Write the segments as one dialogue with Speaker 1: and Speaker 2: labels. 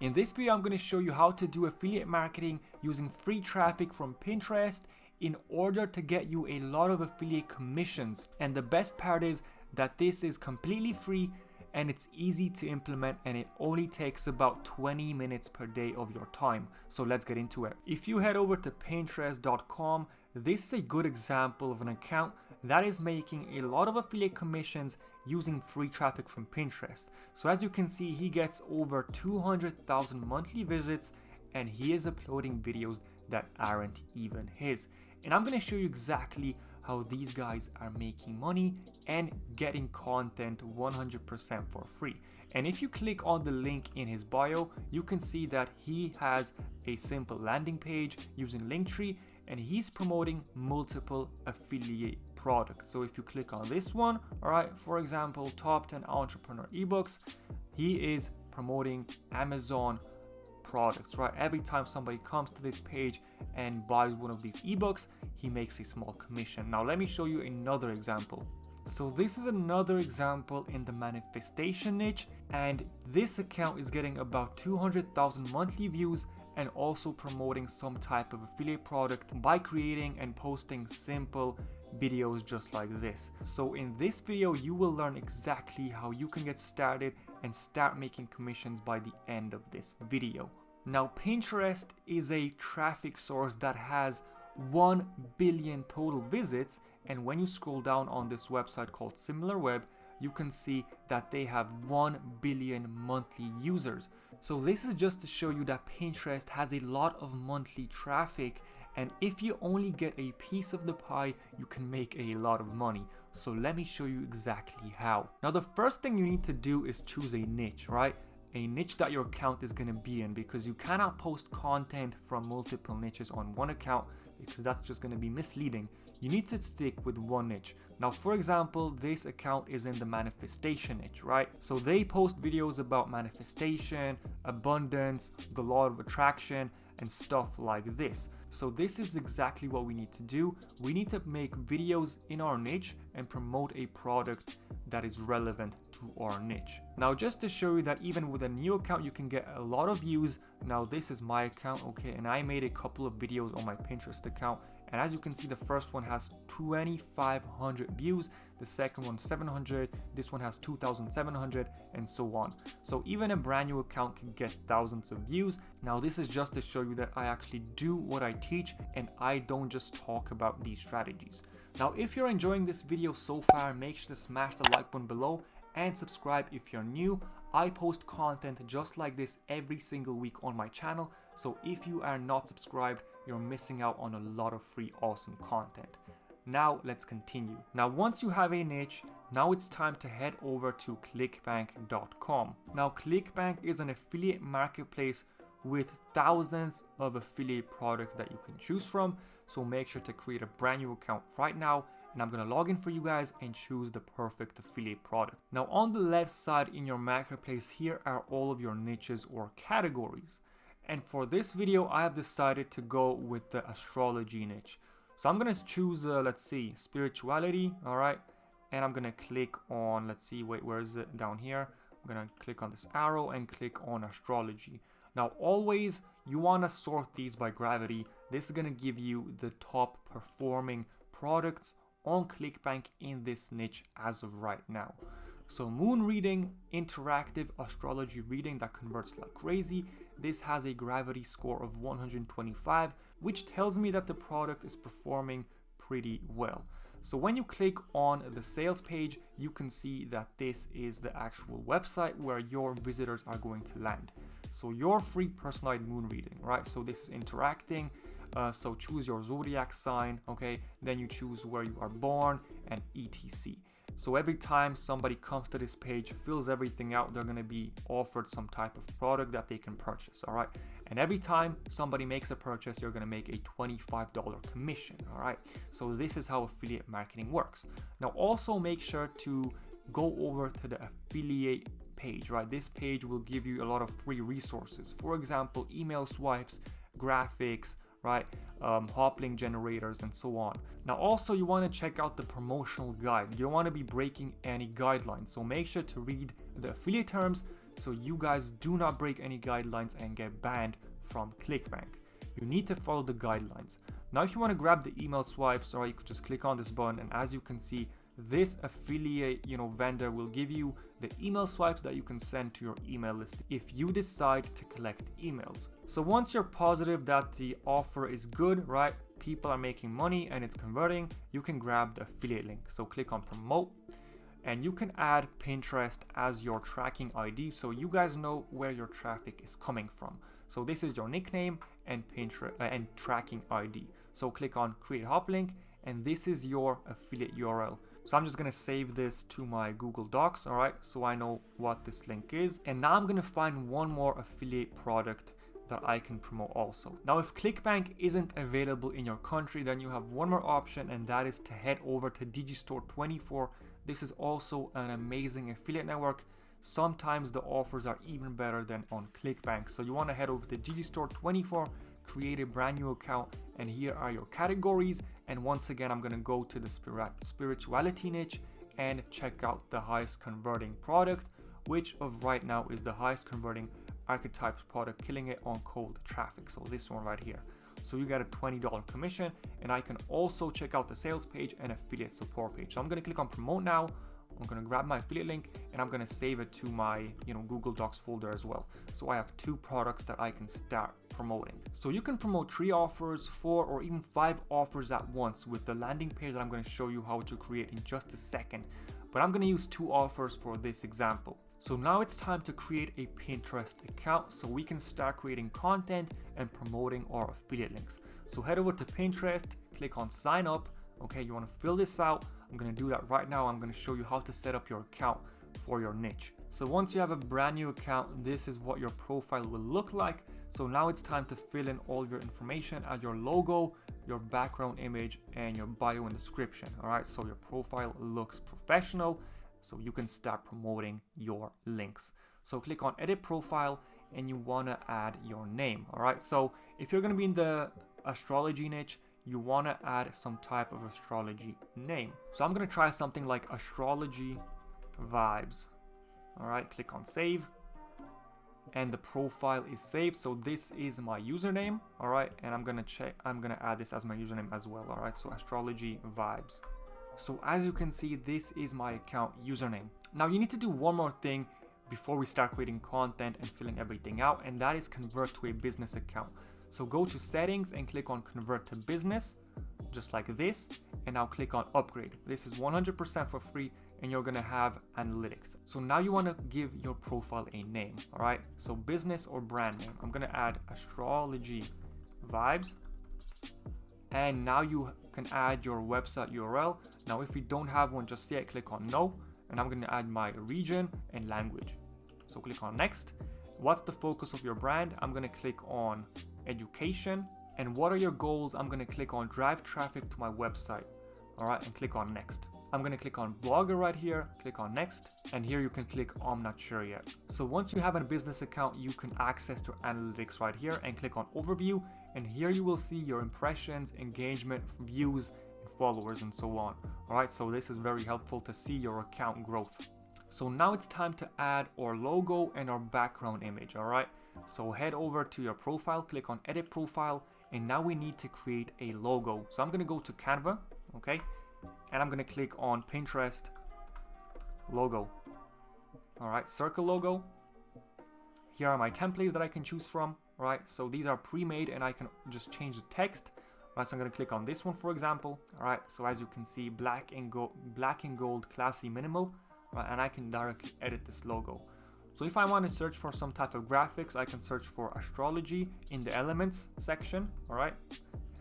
Speaker 1: In this video, I'm going to show you how to do affiliate marketing using free traffic from Pinterest in order to get you a lot of affiliate commissions. And the best part is that this is completely free and it's easy to implement, and it only takes about 20 minutes per day of your time. So let's get into it. If you head over to Pinterest.com, this is a good example of an account that is making a lot of affiliate commissions using free traffic from Pinterest. So as you can see, he gets over 200,000 monthly visits and he is uploading videos that aren't even his. And I'm going to show you exactly how these guys are making money and getting content 100% for free. And if you click on the link in his bio, you can see that he has a simple landing page using Linktree, and he's promoting multiple affiliate products. So if you click on this one, all right, for example, top 10 entrepreneur ebooks, he is promoting Amazon products, right? Every time somebody comes to this page and buys one of these ebooks, he makes a small commission. Now let me show you another example. So this is another example in the manifestation niche, and this account is getting about 200,000 monthly views and also promoting some type of affiliate product by creating and posting simple videos just like this. So in this video, you will learn exactly how you can get started and start making commissions by the end of this video. Now, Pinterest is a traffic source that has 1 billion total visits, and when you scroll down on this website called SimilarWeb, you can see that they have 1 billion monthly users. So this is just to show you that Pinterest has a lot of monthly traffic, and if you only get a piece of the pie, you can make a lot of money. So let me show you exactly how. Now the first thing you need to do is choose a niche, right? A niche that your account is going to be in, because you cannot post content from multiple niches on one account because that's just going to be misleading. You need to stick with one niche. Now, for example, this account is in the manifestation niche, right? So they post videos about manifestation, abundance, the law of attraction, and stuff like this. So this is exactly what we need to do. We need to make videos in our niche and promote a product that is relevant to our niche. Now, just to show you that even with a new account, you can get a lot of views. Now, this is my account, okay? And I made a couple of videos on my Pinterest account. And as you can see, the first one has 2,500 views, the second one 700, this one has 2,700, and so on. So even a brand new account can get thousands of views. Now this is just to show you that I actually do what I teach and I don't just talk about these strategies. Now if you're enjoying this video so far, make sure to smash the like button below and subscribe if you're new. I post content just like this every single week on my channel, so if you are not subscribed, you're missing out on a lot of free awesome content. Now let's continue. Now once you have a niche, now it's time to head over to clickbank.com. Now Clickbank is an affiliate marketplace with thousands of affiliate products that you can choose from, so make sure to create a brand new account right now, and I'm going to log in for you guys and choose the perfect affiliate product. Now on the left side in your marketplace, here are all of your niches or categories. And for this video, I have decided to go with the astrology niche. So I'm going to choose, let's see, spirituality, all right? And I'm going to click on, let's see, wait, where is it? Down here. I'm going to click on this arrow and click on astrology. Now, always, you want to sort these by gravity. This is going to give you the top performing products on ClickBank in this niche as of right now. So moon reading, interactive astrology reading that converts like crazy. This has a gravity score of 125, which tells me that the product is performing pretty well. So when you click on the sales page, you can see that this is the actual website where your visitors are going to land. So your free personalized moon reading, right? So this is interacting. So choose your zodiac sign, okay? Then you choose where you are born and etc. So every time somebody comes to this page, fills everything out, they're going to be offered some type of product that they can purchase, all right? And every time somebody makes a purchase, you're going to make a $25 commission, all right? So this is how affiliate marketing works. Now also make sure to go over to the affiliate page, right? This page will give you a lot of free resources. For example, email swipes, graphics, right? Hop link generators and so on. Now also you want to check out the promotional guide. You don't want to be breaking any guidelines, so make sure to read the affiliate terms so you guys do not break any guidelines and get banned from ClickBank. You need to follow the guidelines. Now if you want to grab the email swipes, or you could just click on this button, and as you can see, this affiliate vendor will give you the email swipes that you can send to your email list if you decide to collect emails. So once you're positive that the offer is good, right, people are making money and it's converting, you can grab the affiliate link. So click on promote, and you can add Pinterest as your tracking ID so you guys know where your traffic is coming from. So this is your nickname and Pinterest and tracking ID. So click on create hop link, and this is your affiliate URL. So I'm just gonna save this to my Google Docs, all right, so I know what this link is. And now I'm gonna find one more affiliate product that I can promote also. Now if ClickBank isn't available in your country, then you have one more option, and that is to head over to Digistore24. This is also an amazing affiliate network. Sometimes the offers are even better than on ClickBank. So you want to head over to Digistore24, create a brand new account, and here are your categories. And once again, I'm going to go to the spirituality niche and check out the highest converting product, which of right now is the highest converting archetypes product, killing it on cold traffic. So this one right here. So you get a $20 commission, and I can also check out the sales page and affiliate support page. So I'm going to click on promote now. I'm going to grab my affiliate link, and I'm going to save it to my Google Docs folder as well. So I have 2 products that I can start promoting. So you can promote 3 offers, 4, or even 5 offers at once with the landing page that I'm going to show you how to create in just a second. But I'm going to use 2 offers for this example. So now it's time to create a Pinterest account so we can start creating content and promoting our affiliate links. So head over to Pinterest, click on sign up. Okay, you want to fill this out. I'm going to do that right now. I'm going to show you how to set up your account for your niche. So once you have a brand new account, this is what your profile will look like. So now it's time to fill in all your information, add your logo, your background image, and your bio and description. All right, so your profile looks professional, so you can start promoting your links. So click on edit profile, and you want to add your name. All right, so if you're going to be in the astrology niche, you want to add some type of astrology name. So I'm going to try something like astrology vibes. All right, click on save, and the profile is saved. So this is my username. All right, and I'm going to add this as my username as well. All right, so astrology vibes. So as you can see, this is my account username. Now you need to do one more thing before we start creating content and filling everything out, and that is convert to a business account. So go to settings and click on convert to business, just like this, and now click on upgrade. This is 100% for free, and you're gonna have analytics. So now you wanna give your profile a name, all right? So business or brand name. I'm gonna add astrology vibes, and now you can add your website URL. Now if you don't have one just yet, click on no, and I'm gonna add my region and language. So click on next. What's the focus of your brand? I'm gonna click on education. And what are your goals? I'm gonna click on drive traffic to my website. All right, and click on next. I'm gonna click on blogger right here, click on next, and here you can click I'm not sure yet. So once you have a business account, you can access your analytics right here and click on overview, and here you will see your impressions, engagement, views, and followers, and so on. All right, so this is very helpful to see your account growth. So now it's time to add our logo and our background image. All right, so head over to your profile, click on edit profile, and now we need to create a logo. So I'm gonna go to Canva, okay, and I'm gonna click on Pinterest logo. All right, circle logo. Here are my templates that I can choose from. All right, so these are pre-made, and I can just change the text. All right, so I'm gonna click on this one, for example. All right, so as you can see, black and gold, classy, minimal. Right, and I can directly edit this logo. So if I want to search for some type of graphics, I can search for astrology in the elements section. All right,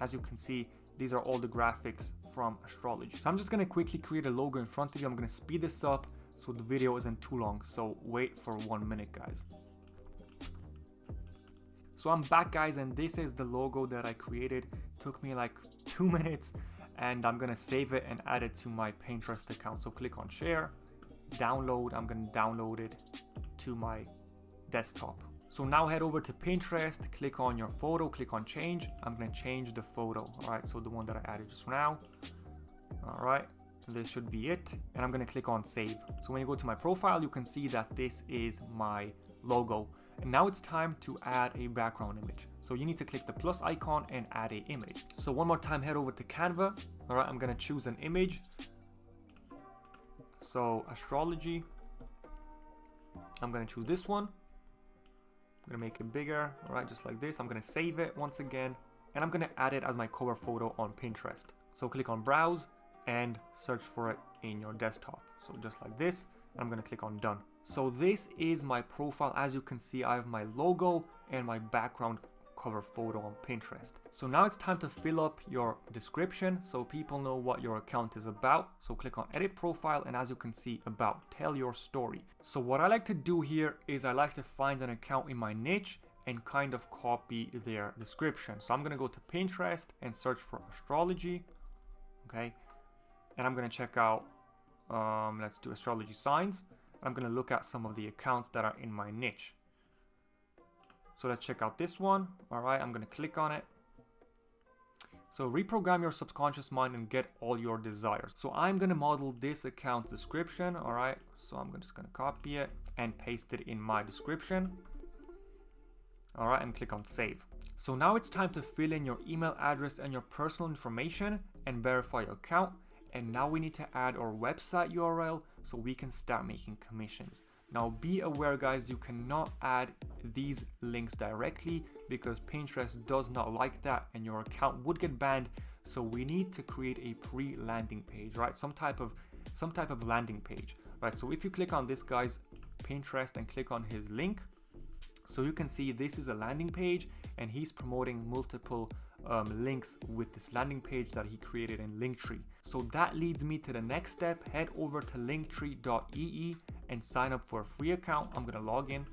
Speaker 1: as you can see, these are all the graphics from astrology. So I'm just going to quickly create a logo in front of you. I'm going to speed this up so the video isn't too long. So wait for 1 minute, guys. So I'm back, guys, and this is the logo that I created. It took me like 2 minutes, and I'm going to save it and add it to my Pinterest account. So click on share, download. I'm going to download it to my desktop. So now head over to Pinterest, click on your photo, click on change. I'm going to change the photo. All right, so the one that I added just now. All right, this should be it, and I'm gonna click on save. So when you go to my profile, you can see that this is my logo. And now it's time to add a background image. So you need to click the plus icon and add an image. So one more time, head over to Canva. All right, I'm gonna choose an image. So astrology, I'm gonna choose this one. I'm gonna make it bigger, all right, just like this. I'm gonna save it once again, and I'm gonna add it as my cover photo on Pinterest. So click on browse and search for it in your desktop. So just like this, and I'm gonna click on done. So this is my profile. As you can see, I have my logo and my background cover photo on Pinterest. So now it's time to fill up your description so people know what your account is about. So click on edit profile, and as you can see, about, tell your story. So what I like to do here is I like to find an account in my niche and kind of copy their description. So I'm gonna go to Pinterest and search for astrology, okay? And I'm gonna check out, let's do astrology signs. I'm gonna look at some of the accounts that are in my niche. So let's check out this one. All right, I'm gonna click on it. So reprogram your subconscious mind and get all your desires. So I'm gonna model this account's description. All right, so I'm just gonna copy it and paste it in my description. All right, and click on save. So now it's time to fill in your email address and your personal information and verify your account. And now we need to add our website URL so we can start making commissions. Now be aware, guys, you cannot add these links directly because Pinterest does not like that and your account would get banned. So we need to create a pre-landing page, right? Some type of landing page, right? So if you click on this guy's Pinterest and click on his link, so you can see this is a landing page and he's promoting multiple links with this landing page that he created in Linktree. So that leads me to the next step. Head over to linktree.ee and sign up for a free account. I'm gonna log in.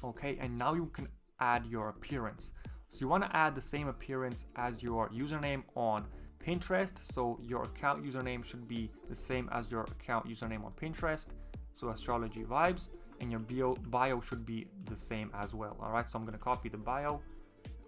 Speaker 1: Okay, and now you can add your appearance. So you want to add the same appearance as your username on Pinterest. So your account username should be the same as your account username on Pinterest. So astrology vibes, and your bio should be the same as well. All right, so I'm gonna copy the bio.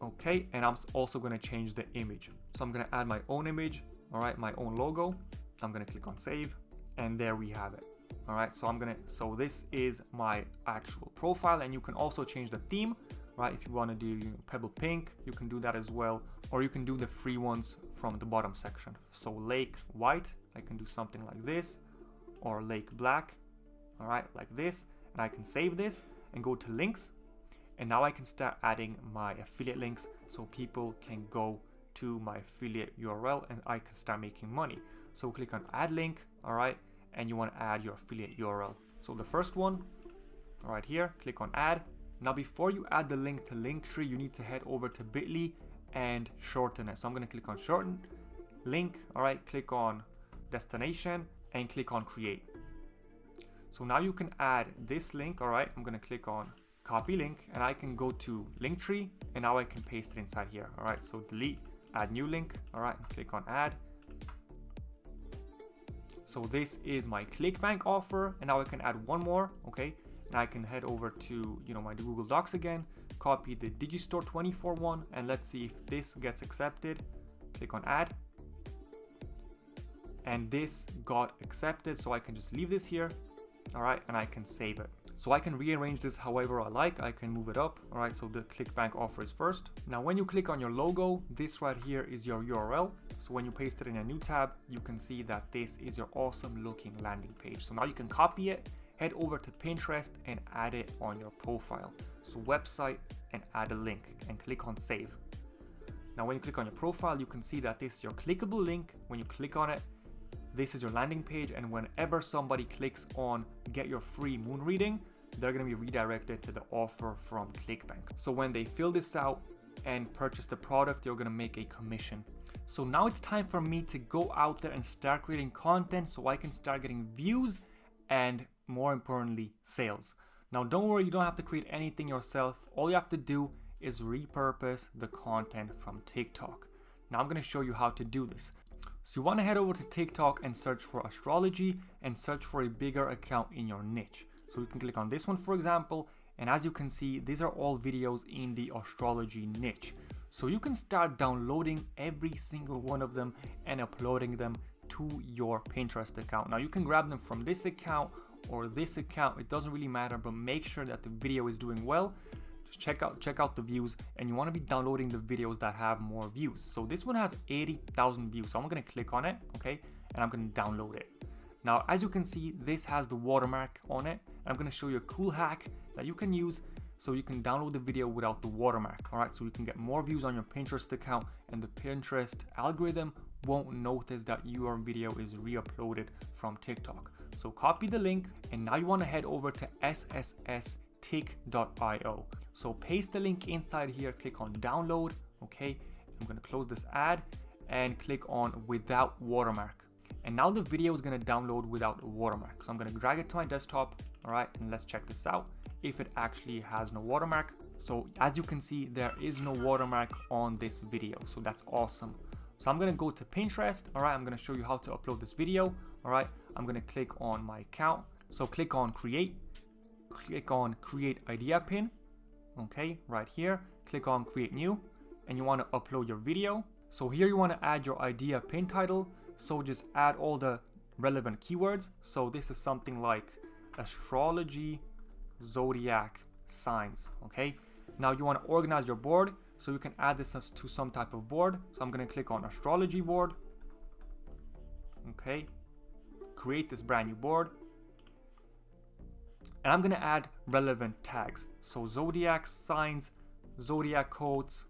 Speaker 1: Okay, and I'm also gonna change the image. So I'm gonna add my own image, all right, my own logo. I'm gonna click on save, and there we have it. All right, so this is my actual profile, and you can also change the theme, right? If you wanna do pebble pink, you can do that as well, or you can do the free ones from the bottom section. So lake white, I can do something like this, or lake black, all right, like this, and I can save this and go to links. And now I can start adding my affiliate links so people can go to my affiliate URL and I can start making money. So click on add link, all right, and you want to add your affiliate URL. So the first one, right here, click on add. Now before you add the link to Linktree, you need to head over to bit.ly and shorten it. So I'm going to click on shorten link, all right, click on destination and click on create. So now you can add this link, all right, I'm going to click on copy link and I can go to Linktree and now I can paste it inside here. All right, so delete, add new link, all right, and click on add. So this is my ClickBank offer, and now I can add one more, okay? And I can head over to, my Google Docs again, copy the Digistore 24 one, and let's see if this gets accepted. Click on add. And this got accepted, so I can just leave this here, all right, and I can save it. So I can rearrange this however I like. I can move it up. All right, so the ClickBank offer is first. Now, when you click on your logo, this right here is your URL. So when you paste it in a new tab, you can see that this is your awesome looking landing page. So now you can copy it, head over to Pinterest and add it on your profile. So website and add a link and click on save. Now, when you click on your profile, you can see that this is your clickable link. When you click on it, this is your landing page, and whenever somebody clicks on get your free moon reading, they're going to be redirected to the offer from ClickBank. So when they fill this out and purchase the product, you're going to make a commission. So now it's time for me to go out there and start creating content so I can start getting views and, more importantly, sales. Now don't worry, you don't have to create anything yourself. All you have to do is repurpose the content from TikTok. Now I'm going to show you how to do this. So you want to head over to TikTok and search for astrology and search for a bigger account in your niche. So you can click on this one, for example, and as you can see, these are all videos in the astrology niche. So you can start downloading every single one of them and uploading them to your Pinterest account. Now you can grab them from this account or this account, it doesn't really matter, but make sure that the video is doing well. Just check out the views, and you want to be downloading the videos that have more views. So this one has 80,000 views, so I'm going to click on it, okay, and I'm going to download it. Now as you can see, this has the watermark on it. I'm going to show you a cool hack that you can use so you can download the video without the watermark. All right, so you can get more views on your Pinterest account, and the Pinterest algorithm won't notice that your video is re-uploaded from TikTok. So copy the link, and now you want to head over to ssstik.io. So paste the link inside here, click on download, okay. I'm going to close this ad and click on without watermark. And now the video is going to download without a watermark. So I'm going to drag it to my desktop, all right, and let's check this out if it actually has no watermark. So as you can see, there is no watermark on this video, so that's awesome. So I'm going to go to Pinterest, all right, I'm going to show you how to upload this video, all right. I'm going to click on my account, so click on create idea pin, okay, right here, click on create new, and you want to upload your video. So here you want to add your idea pin title, so just add all the relevant keywords. So this is something like astrology, zodiac signs, okay. Now you want to organize your board, so you can add this as to some type of board. So I'm going to click on astrology board, okay, create this brand new board, and I'm going to add relevant tags. So zodiac signs, zodiac quotes,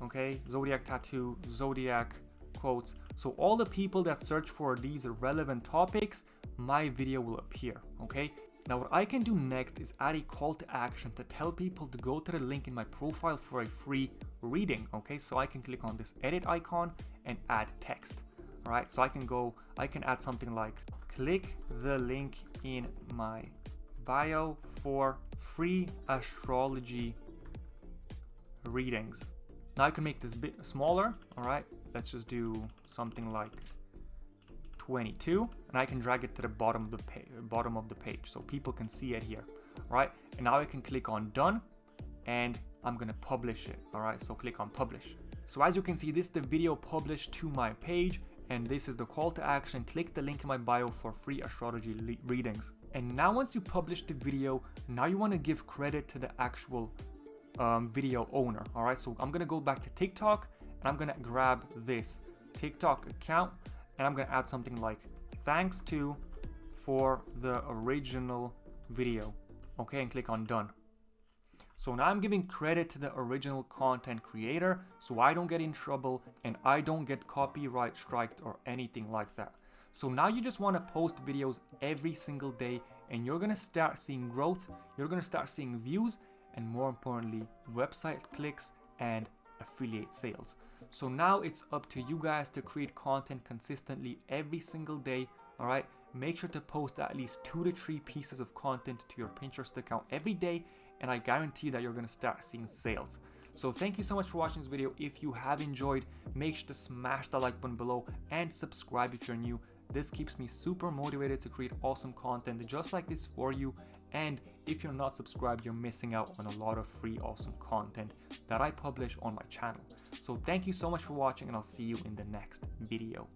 Speaker 1: okay, zodiac tattoo, zodiac quotes. So all the people that search for these relevant topics, my video will appear, okay. Now what I can do next is add a call to action to tell people to go to the link in my profile for a free reading, okay. So I can click on this edit icon and add text, all right. So I can add something like, click the link in my bio for free astrology readings. Now I can make this a bit smaller, all right. Let's just do something like 22, and I can drag it to the bottom of the page so people can see it here, right? And now I can click on done, and I'm gonna publish it, all right. So click on publish. So as you can see, this is the video published to my page, and this is the call to action. Click the link in my bio for free astrology readings. And now once you publish the video, now you want to give credit to the actual video owner, all right. So I'm gonna go back to TikTok, and I'm gonna grab this TikTok account, and I'm gonna add something like, thanks to for the original video, okay, and click on done. So now I'm giving credit to the original content creator, so I don't get in trouble and I don't get copyright striked or anything like that. So now you just want to post videos every single day, and you're gonna start seeing growth, you're gonna start seeing views, and more importantly, website clicks and affiliate sales. So now it's up to you guys to create content consistently every single day, all right. Make sure to post at least 2 to 3 pieces of content to your Pinterest account every day, and I guarantee that you're going to start seeing sales. So thank you so much for watching this video. If you have enjoyed, make sure to smash the like button below and subscribe if you're new. This keeps me super motivated to create awesome content just like this for you. And if you're not subscribed, you're missing out on a lot of free awesome content that I publish on my channel. So thank you so much for watching, and I'll see you in the next video.